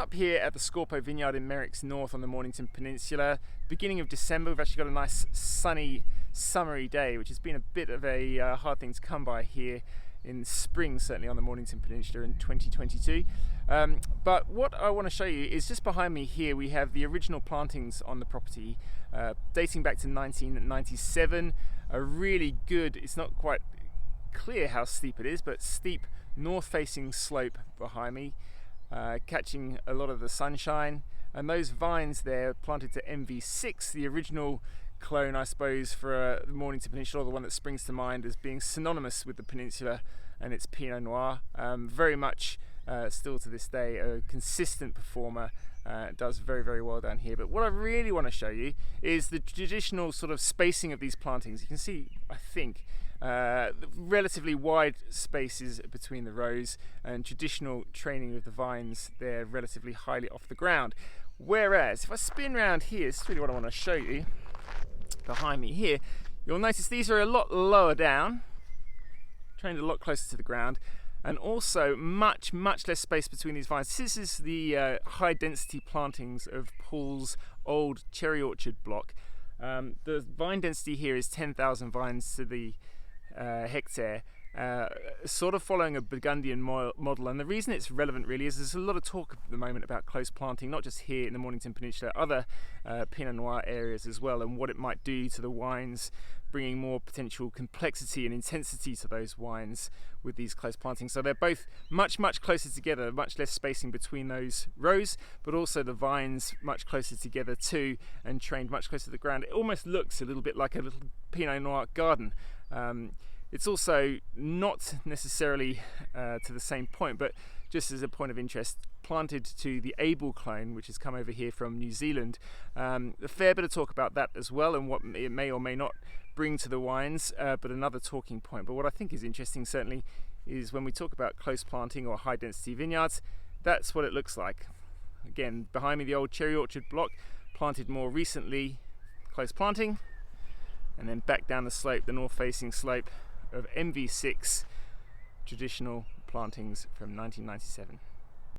up here at the Scorpo vineyard in Merricks North on the Mornington Peninsula. Beginning of December, we've actually got a nice sunny, summery day, which has been a bit of a hard thing to come by here in spring, certainly on the Mornington Peninsula in 2022. But what I want to show you is just behind me here we have the original plantings on the property dating back to 1997. A really good, it's not quite clear how steep it is, but steep north-facing slope behind me, catching a lot of the sunshine, and those vines there planted to MV6, the original clone, I suppose, for the Mornington Peninsula, the one that springs to mind as being synonymous with the peninsula and its Pinot Noir. Very much still to this day a consistent performer, does very, very well down here. But what I really want to show you is the traditional sort of spacing of these plantings. You can see, I think, relatively wide spaces between the rows and traditional training of the vines there relatively highly off the ground. Whereas if I spin around here, this is really what I want to show you behind me here, you'll notice these are a lot lower down, trained a lot closer to the ground, and also much less space between these vines. This is the high density plantings of Paul's old cherry orchard block. The vine density here is 10,000 vines to the hectare, sort of following a Burgundian model. And the reason it's relevant really is there's a lot of talk at the moment about close planting, not just here in the Mornington Peninsula, other Pinot Noir areas as well, and what it might do to the wines, bringing more potential complexity and intensity to those wines with these close plantings. So they're both much closer together, much less spacing between those rows, but also the vines much closer together too, and trained much closer to the ground. It almost looks a little bit like a little Pinot Noir garden. It's also not necessarily to the same point, but just as a point of interest, planted to the Able clone, which has come over here from New Zealand. A fair bit of talk about that as well, and what it may or may not bring to the wines, but another talking point. But what I think is interesting certainly is when we talk about close planting or high density vineyards, that's what it looks like. Again, behind me the old cherry orchard block, planted more recently, close planting, and then back down the slope, the north facing slope of MV6 traditional plantings from 1997.